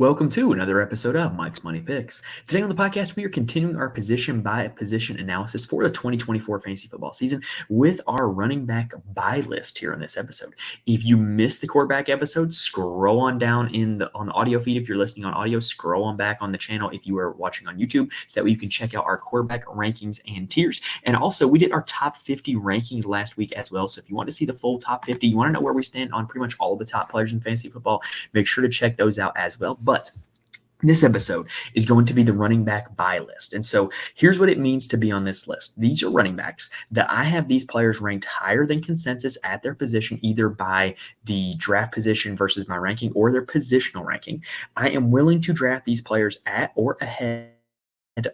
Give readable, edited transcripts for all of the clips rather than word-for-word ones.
Welcome to another episode of Mike's Money Picks. Today on the podcast, we are continuing our position by position analysis for the 2024 fantasy football season with our running back buy list here on this episode. If you missed the quarterback episode, scroll on down on the audio feed. If you're listening on audio, scroll on back on the channel if you are watching on YouTube, so that way you can check out our quarterback rankings and tiers. And also, we did our top 50 rankings last week as well. So if you want to see the full top 50, you want to know where we stand on pretty much all of the top players in fantasy football, make sure to check those out as well. But this episode is going to be the running back buy list. And so here's what it means to be on this list. These are running backs that I have these players ranked higher than consensus at their position, either by the draft position versus my ranking or their positional ranking. I am willing to draft these players at or ahead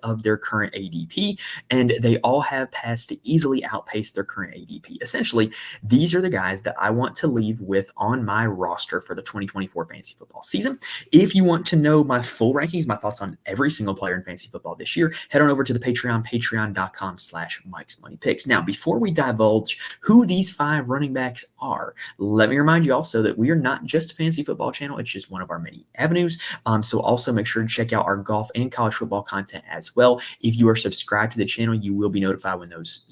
of their current ADP, and they all have paths to easily outpace their current ADP. Essentially, these are the guys that I want to leave with on my roster for the 2024 fantasy football season. If you want to know my full rankings, my thoughts on every single player in fantasy football this year, head on over to the Patreon, patreon.com/Mike'sMoneyPicks. Now, before we divulge who these 5 running backs are, let me remind you also that we are not just a fantasy football channel. It's just one of our many avenues. So also make sure to check out our golf and college football content as well. If you are subscribed to the channel, you will be notified when those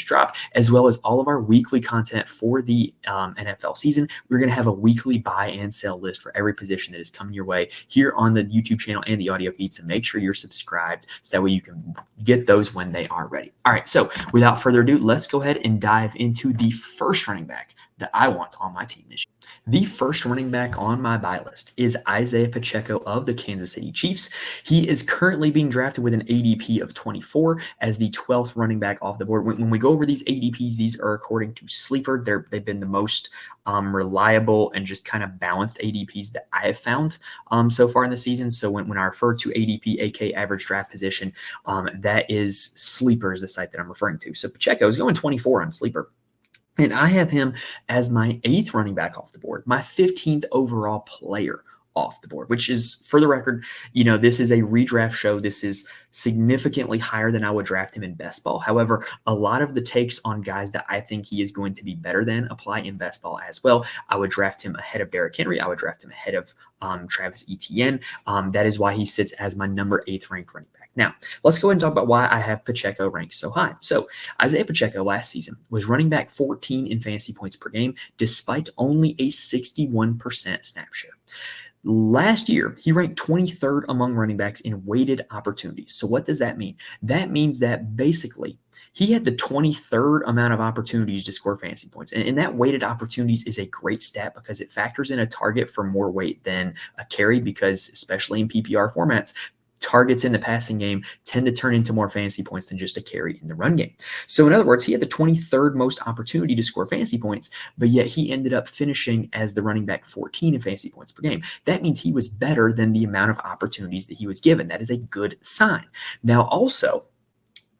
drop, as well as all of our weekly content for the NFL season. We're going to have a weekly buy and sell list for every position that is coming your way here on the YouTube channel and the audio feed. So make sure you're subscribed so that way you can get those when they are ready. All right, so without further ado, let's go ahead and dive into the first running back that I want on my team this year. The first running back on my buy list is Isaiah Pacheco of the Kansas City Chiefs. He is currently being drafted with an ADP of 24 as the 12th running back off the board. When we go over these ADPs, these are according to Sleeper. They've been the most reliable and just kind of balanced ADPs that I have found so far in the season. So when I refer to ADP, aka average draft position, that is Sleeper is the site that I'm referring to. So Pacheco is going 24 on Sleeper. And I have him as my 8th running back off the board, my 15th overall player off the board, which is, for the record, this is a redraft show. This is significantly higher than I would draft him in best ball. However, a lot of the takes on guys that I think he is going to be better than apply in best ball as well. I would draft him ahead of Derrick Henry. I would draft him ahead of Travis Etienne. That is why he sits as my number 8th ranked running back. Now, let's go ahead and talk about why I have Pacheco ranked so high. So Isaiah Pacheco last season was running back 14 in fantasy points per game, despite only a 61% snap share. Last year, he ranked 23rd among running backs in weighted opportunities. So what does that mean? That means that basically he had the 23rd amount of opportunities to score fantasy points. And that weighted opportunities is a great stat because it factors in a target for more weight than a carry, because especially in PPR formats, targets in the passing game tend to turn into more fantasy points than just a carry in the run game. So in other words, he had the 23rd most opportunity to score fantasy points, but yet he ended up finishing as the running back 14 in fantasy points per game. That means he was better than the amount of opportunities that he was given. That is a good sign. Now, also,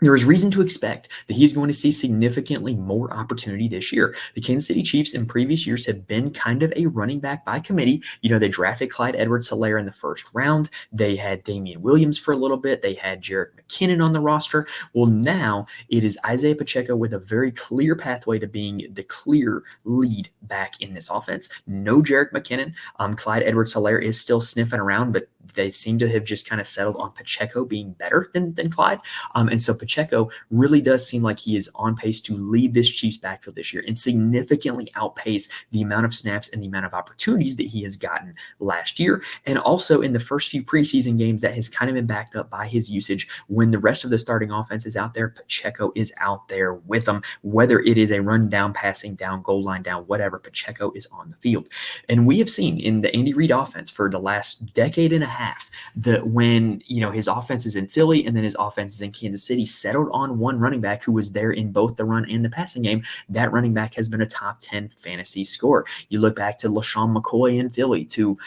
there is reason to expect that he's going to see significantly more opportunity this year. The Kansas City Chiefs in previous years have been kind of a running back by committee. They drafted Clyde Edwards-Helaire in the first round. They had Damian Williams for a little bit. They had Jerick McKinnon on the roster. Well, now it is Isaiah Pacheco with a very clear pathway to being the clear lead back in this offense. No Jerick McKinnon. Clyde Edwards-Helaire is still sniffing around, but they seem to have just kind of settled on Pacheco being better than Clyde. And so Pacheco really does seem like he is on pace to lead this Chiefs backfield this year and significantly outpace the amount of snaps and the amount of opportunities that he has gotten last year. And also in the first few preseason games, that has kind of been backed up by his usage. When the rest of the starting offense is out there, Pacheco is out there with them, whether it is a run down, passing down, goal line down, whatever, Pacheco is on the field. And we have seen in the Andy Reid offense for the last decade and a half that when his offense is in Philly and then his offense is in Kansas City, settled on one running back who was there in both the run and the passing game, that running back has been a top 10 fantasy scorer. You look back to LaShawn McCoy in Philly, to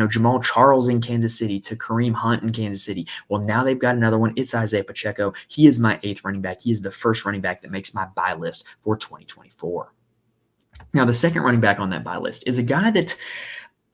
Jamal Charles in Kansas City, to Kareem Hunt in Kansas City. Well, now they've got another one. It's Isaiah Pacheco. He is my 8th running back. He is the first running back that makes my buy list for 2024. Now, the second running back on that buy list is a guy that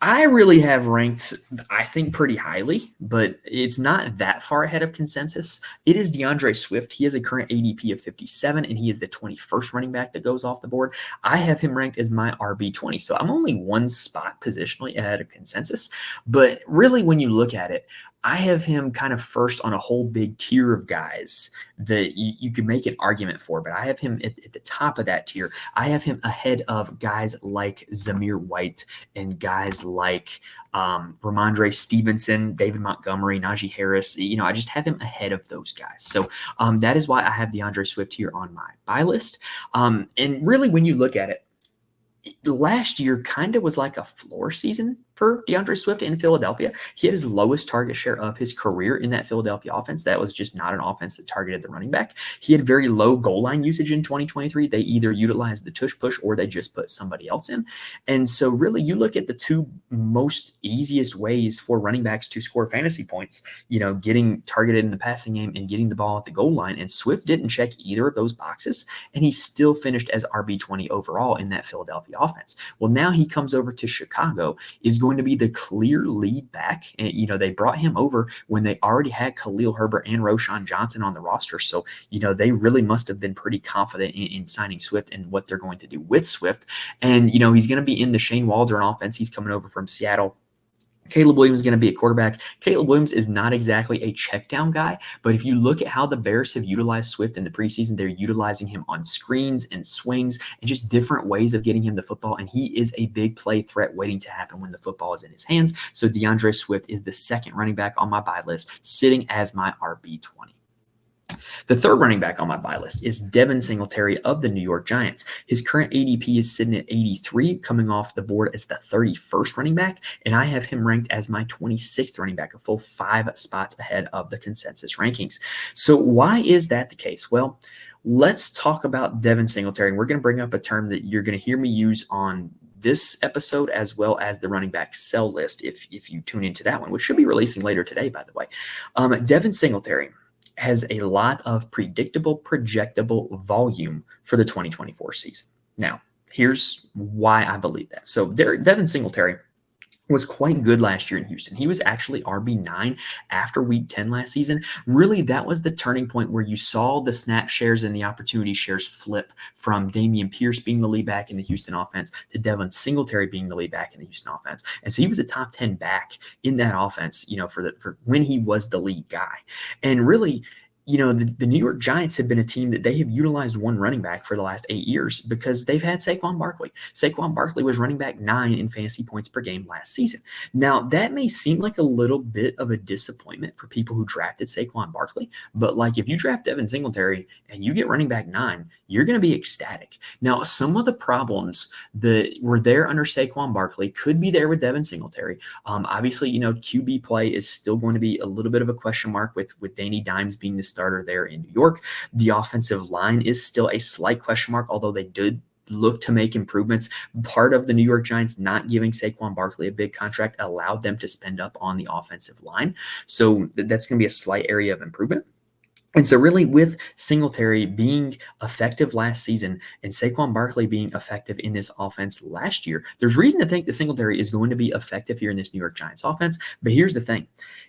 I really have ranked, I think, pretty highly, but it's not that far ahead of consensus. It is DeAndre Swift. He has a current ADP of 57, and he is the 21st running back that goes off the board. I have him ranked as my RB20, so I'm only one spot positionally ahead of consensus. But really, when you look at it, I have him kind of first on a whole big tier of guys that you could make an argument for, but I have him at the top of that tier. I have him ahead of guys like Zamir White and guys like Ramondre Stevenson, David Montgomery, Najee Harris. I just have him ahead of those guys. So that is why I have DeAndre Swift here on my buy list. And really, when you look at it, last year kind of was like a floor season for DeAndre Swift in Philadelphia. He had his lowest target share of his career in that Philadelphia offense. That was just not an offense that targeted the running back. He had very low goal line usage in 2023. They either utilized the tush push or they just put somebody else in. And so really you look at the two most easiest ways for running backs to score fantasy points, getting targeted in the passing game and getting the ball at the goal line. And Swift didn't check either of those boxes, and he still finished as RB20 overall in that Philadelphia offense. Well, now he comes over to Chicago, is going to be the clear lead back. And, they brought him over when they already had Khalil Herbert and Roschon Johnson on the roster. So, they really must have been pretty confident in signing Swift and what they're going to do with Swift. And, he's going to be in the Shane Waldron offense. He's coming over from Seattle. Caleb Williams is going to be a quarterback. Caleb Williams is not exactly a check down guy, but if you look at how the Bears have utilized Swift in the preseason, they're utilizing him on screens and swings and just different ways of getting him the football. And he is a big play threat waiting to happen when the football is in his hands. So DeAndre Swift is the second running back on my buy list, sitting as my RB20. The third running back on my buy list is Devin Singletary of the New York Giants. His current ADP is sitting at 83, coming off the board as the 31st running back, and I have him ranked as my 26th running back, a full 5 spots ahead of the consensus rankings. So why is that the case? Well, let's talk about Devin Singletary, and we're going to bring up a term that you're going to hear me use on this episode as well as the running back sell list if you tune into that one, which should be releasing later today, by the way. Devin Singletary has a lot of predictable, projectable volume for the 2024 season. Now, here's why I believe that. So Devin Singletary was quite good last year in Houston. He was actually RB9 after week 10 last season. Really, that was the turning point where you saw the snap shares and the opportunity shares flip from Dameon Pierce being the lead back in the Houston offense to Devin Singletary being the lead back in the Houston offense. And so he was a top 10 back in that offense, for when he was the lead guy. And really, the New York Giants have been a team that they have utilized one running back for the last 8 years because they've had Saquon Barkley. Saquon Barkley was running back 9 in fantasy points per game last season. Now, that may seem like a little bit of a disappointment for people who drafted Saquon Barkley, but if you draft Devin Singletary and you get running back 9, you're going to be ecstatic. Now, some of the problems that were there under Saquon Barkley could be there with Devin Singletary. Obviously, QB play is still going to be a little bit of a question mark with Danny Dimes being the starter there in New York. The offensive line is still a slight question mark, although they did look to make improvements. Part of the New York Giants not giving Saquon Barkley a big contract allowed them to spend up on the offensive line. So that's going to be a slight area of improvement. And so really with Singletary being effective last season and Saquon Barkley being effective in this offense last year, there's reason to think that Singletary is going to be effective here in this New York Giants offense. But here's the thing,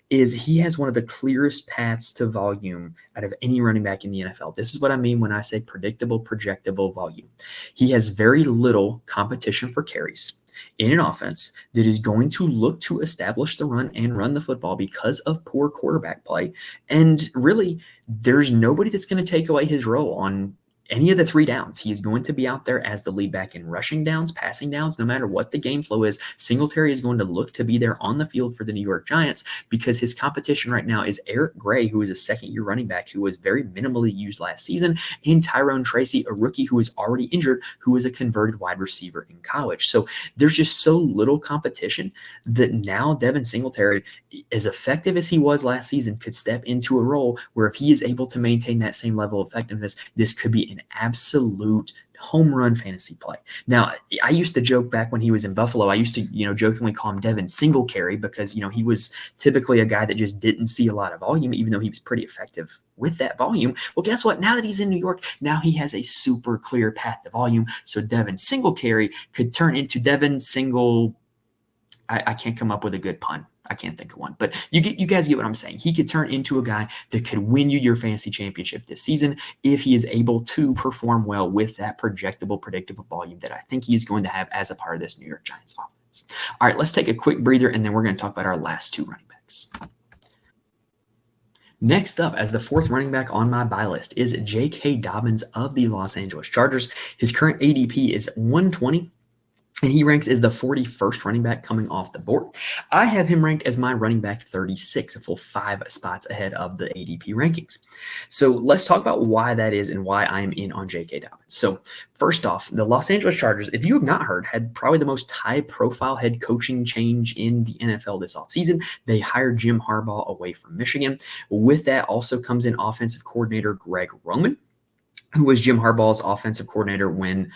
is he has one of the clearest paths to volume out of any running back in the NFL. This is what I mean when I say predictable, projectable volume. He has very little competition for carries in an offense that is going to look to establish the run and run the football because of poor quarterback play. And really, there's nobody that's going to take away his role on any of the 3 downs. He is going to be out there as the lead back in rushing downs, passing downs, no matter what the game flow is. Singletary is going to look to be there on the field for the New York Giants because his competition right now is Eric Gray, who is a second-year running back who was very minimally used last season, and Tyrone Tracy, a rookie who is already injured, who is a converted wide receiver in college. So there's just so little competition that now Devin Singletary, as effective as he was last season, could step into a role where if he is able to maintain that same level of effectiveness, this could be an absolute home run fantasy play. Now, I used to joke back when he was in Buffalo, I used to, jokingly call him Devin Single Carry because, he was typically a guy that just didn't see a lot of volume, even though he was pretty effective with that volume. Well, guess what? Now that he's in New York, now he has a super clear path to volume. So Devin Single Carry could turn into Devin Single I can't come up with a good pun. I can't think of one, but you guys get what I'm saying. He could turn into a guy that could win you your fantasy championship this season if he is able to perform well with that projectable, predictable volume that I think he's going to have as a part of this New York Giants offense. All right, let's take a quick breather, and then we're going to talk about our last two running backs. Next up, as the fourth running back on my buy list, is J.K. Dobbins of the Los Angeles Chargers. His current ADP is 120. And he ranks as the 41st running back coming off the board. I have him ranked as my running back 36, a full 5 spots ahead of the ADP rankings. So let's talk about why that is and why I'm in on J.K. Dobbins. So first off, the Los Angeles Chargers, if you have not heard, had probably the most high-profile head coaching change in the NFL this offseason. They hired Jim Harbaugh away from Michigan. With that also comes in offensive coordinator Greg Roman, who was Jim Harbaugh's offensive coordinator when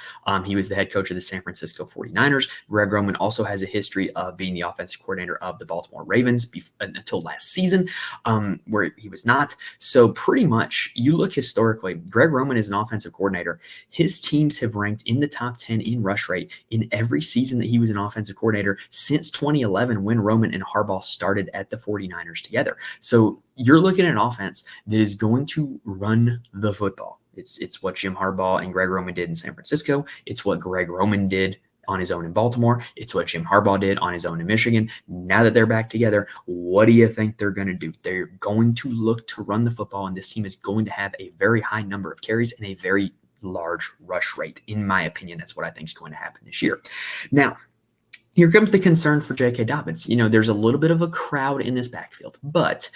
he was the head coach of the San Francisco 49ers. Greg Roman also has a history of being the offensive coordinator of the Baltimore Ravens until last season, where he was not. So pretty much, you look historically, Greg Roman is an offensive coordinator. His teams have ranked in the top 10 in rush rate in every season that he was an offensive coordinator since 2011, when Roman and Harbaugh started at the 49ers together. So you're looking at an offense that is going to run the football. It's what Jim Harbaugh and Greg Roman did in San Francisco. It's what Greg Roman did on his own in Baltimore. It's what Jim Harbaugh did on his own in Michigan. Now that they're back together, what do you think they're going to do? They're going to look to run the football, and this team is going to have a very high number of carries and a very large rush rate. In my opinion, that's what I think is going to happen this year. Now, here comes the concern for J.K. Dobbins. There's a little bit of a crowd in this backfield, but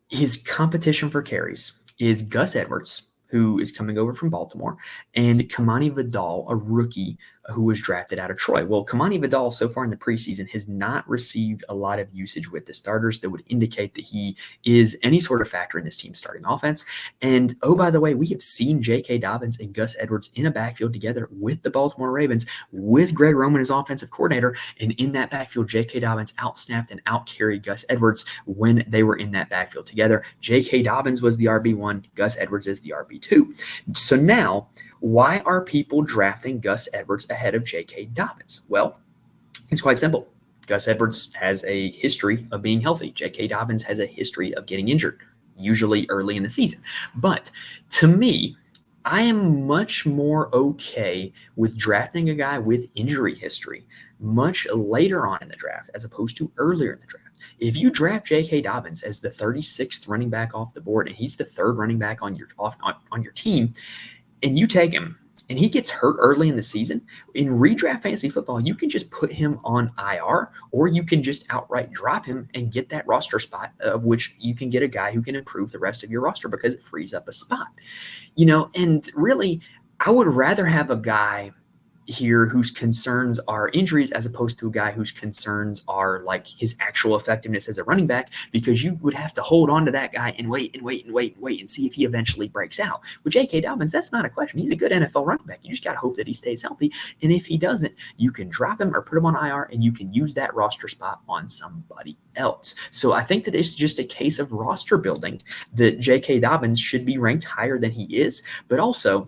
his competition for carries is Gus Edwards, who is coming over from Baltimore, and Kamani Vidal, a rookie who was drafted out of Troy. Well, Kamani Vidal so far in the preseason has not received a lot of usage with the starters that would indicate that he is any sort of factor in this team's starting offense. And oh, by the way, we have seen J.K. Dobbins and Gus Edwards in a backfield together with the Baltimore Ravens, with Greg Roman as offensive coordinator. And in that backfield, J.K. Dobbins outsnapped and outcarried Gus Edwards when they were in that backfield together. J.K. Dobbins was the RB1, Gus Edwards is the RB2. So now, why are people drafting Gus Edwards ahead of J.K. Dobbins? Well, it's quite simple. Gus Edwards has a history of being healthy. J.K. Dobbins has a history of getting injured, usually early in the season. But to me, I am much more okay with drafting a guy with injury history much later on in the draft as opposed to earlier in the draft. If you draft J.K. Dobbins as the 36th running back off the board and he's the third running back on your team, and you take him and he gets hurt early in the season, in ReDraft Fantasy Football, you can just put him on IR, or you can just outright drop him and get that roster spot, of which you can get a guy who can improve the rest of your roster because it frees up a spot. And really, I would rather have a guy here whose concerns are injuries as opposed to a guy whose concerns are like his actual effectiveness as a running back, because you would have to hold on to that guy and wait and see if he eventually breaks out. With J.K. Dobbins, that's not a question. He's a good NFL running back. You just got to hope that he stays healthy. And if he doesn't, you can drop him or put him on IR and you can use that roster spot on somebody else. So I think that it's just a case of roster building that J.K. Dobbins should be ranked higher than he is, but also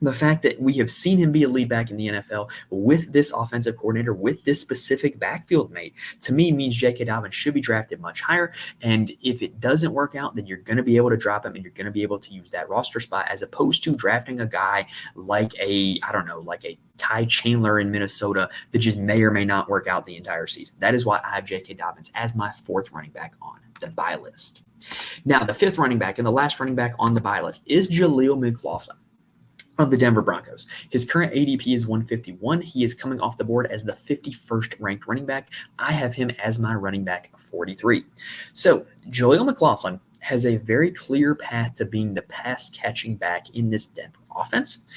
the fact that we have seen him be a lead back in the NFL with this offensive coordinator, with this specific backfield mate, to me means J.K. Dobbins should be drafted much higher. And if it doesn't work out, then you're going to be able to drop him and you're going to be able to use that roster spot, as opposed to drafting a guy like a Ty Chandler in Minnesota that just may or may not work out the entire season. That is why I have J.K. Dobbins as my fourth running back on the buy list. Now, the fifth running back and the last running back on the buy list is Jaleel McLaughlin of the Denver Broncos. His current ADP is 151. He is coming off the board as the 51st ranked running back. I have him as my running back 43. So Jaleel McLaughlin has a very clear path to being the pass catching back in this Denver offense.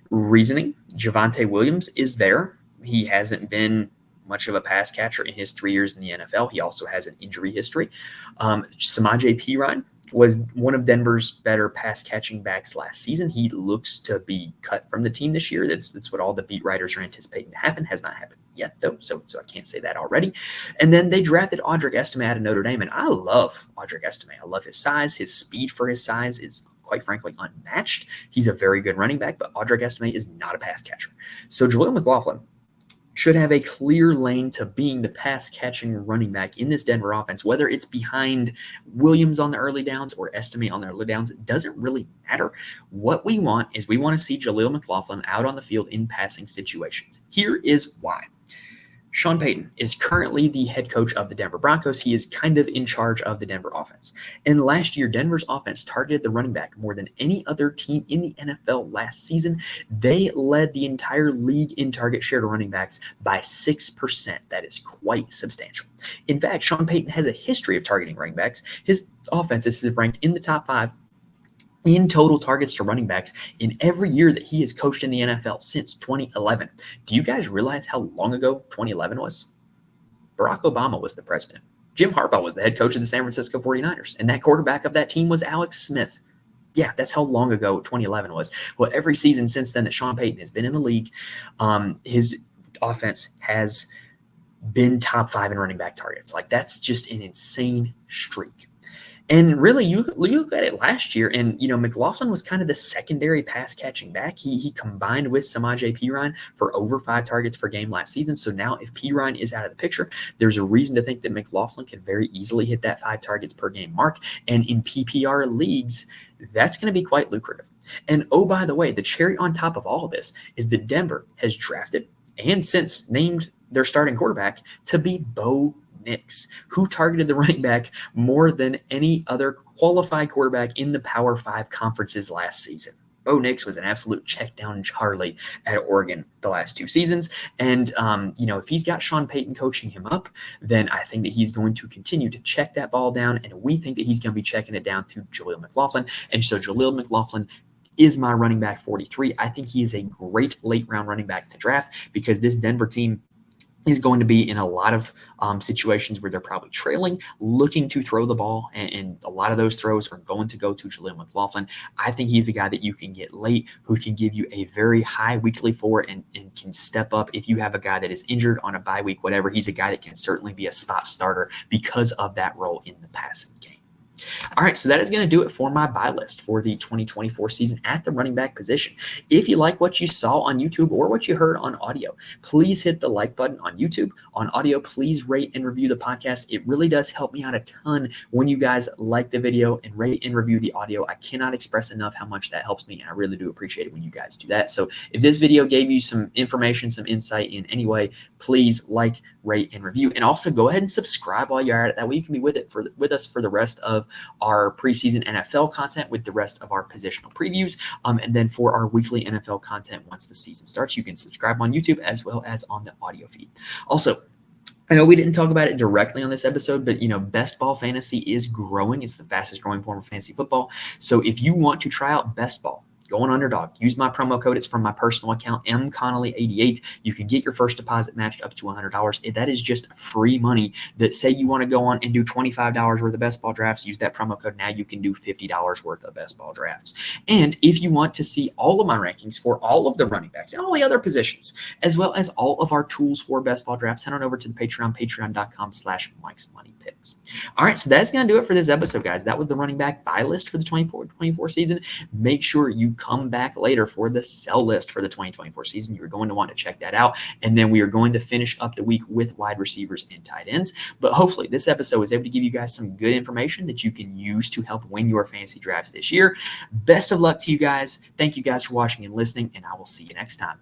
Reasoning, Javonte Williams is there. He hasn't been much of a pass catcher in his 3 years in the NFL. He also has an injury history. Samaje Perine was one of Denver's better pass catching backs last season. He looks to be cut from the team this year. That's what all the beat writers are anticipating to happen. Has not happened yet, though, so I can't say that already. And then they drafted Audric Estime out of Notre Dame, and I love Audric Estime. I love his size. His speed for his size is quite frankly unmatched. He's a very good running back, but Audric Estime is not a pass catcher. So Jaleel McLaughlin should have a clear lane to being the pass-catching running back in this Denver offense. Whether it's behind Williams on the early downs or Estimate on the early downs, it doesn't really matter. What we want is we want to see Jaleel McLaughlin out on the field in passing situations. Here is why. Sean Payton is currently the head coach of the Denver Broncos. He is kind of in charge of the Denver offense. And last year, Denver's offense targeted the running back more than any other team in the NFL last season. They led the entire league in target share to running backs by 6%. That is quite substantial. In fact, Sean Payton has a history of targeting running backs. His offenses have ranked in the top 5 in total targets to running backs in every year that he has coached in the NFL since 2011. Do you guys realize how long ago 2011 was? Barack Obama was the president. Jim Harbaugh was the head coach of the San Francisco 49ers, and that quarterback of that team was Alex Smith. Yeah, that's how long ago 2011 was. Well, every season since then that Sean Payton has been in the league, his offense has been top 5 in running back targets. Like, that's just an insane streak. And really, you look at it last year, and McLaughlin was kind of the secondary pass-catching back. He combined with Samaje Perine for over 5 targets per game last season. So now if Perine is out of the picture, there's a reason to think that McLaughlin can very easily hit that 5 targets per game mark. And in PPR leagues, that's going to be quite lucrative. And oh, by the way, the cherry on top of all of this is that Denver has drafted and since named their starting quarterback to be Bo Nix, who targeted the running back more than any other qualified quarterback in the Power 5 conferences last season. Bo Nix was an absolute check down Charlie at Oregon the last 2 seasons. And, if he's got Sean Payton coaching him up, then I think that he's going to continue to check that ball down. And we think that he's going to be checking it down to Jaleel McLaughlin. And so Jaleel McLaughlin is my running back 43. I think he is a great late round running back to draft because this Denver team is going to be in a lot of situations where they're probably trailing, looking to throw the ball, and a lot of those throws are going to go to Jaleel McLaughlin. I think he's a guy that you can get late who can give you a very high weekly floor and can step up if you have a guy that is injured on a bye week, whatever. He's a guy that can certainly be a spot starter because of that role in the passing game. All right, so that is going to do it for my buy list for the 2024 season at the running back position. If you like what you saw on YouTube or what you heard on audio, please hit the like button on YouTube. On audio, please rate and review the podcast. It really does help me out a ton when you guys like the video and rate and review the audio. I cannot express enough how much that helps me, and I really do appreciate it when you guys do that. So if this video gave you some information, some insight in any way, please like, rate, and review. And also go ahead and subscribe while you're at it. That way you can be with us for the rest of our preseason NFL content with the rest of our positional previews. And then for our weekly NFL content once the season starts, you can subscribe on YouTube as well as on the audio feed. Also, I know we didn't talk about it directly on this episode, but Best Ball Fantasy is growing. It's the fastest growing form of fantasy football. So if you want to try out Best Ball, go on Underdog. Use my promo code. It's from my personal account, mconnolly88. You can get your first deposit matched up to $100. That is just free money that say you want to go on and do $25 worth of best ball drafts. Use that promo code. Now you can do $50 worth of best ball drafts. And if you want to see all of my rankings for all of the running backs and all the other positions, as well as all of our tools for best ball drafts, head on over to the Patreon, patreon.com/Mike'sMoneyPicks. All right, so that's going to do it for this episode, guys. That was the running back buy list for the 2024 season. Make sure you come back later for the sell list for the 2024 season. You're going to want to check that out. And then we are going to finish up the week with wide receivers and tight ends. But hopefully this episode was able to give you guys some good information that you can use to help win your fantasy drafts this year. Best of luck to you guys. Thank you guys for watching and listening, and I will see you next time.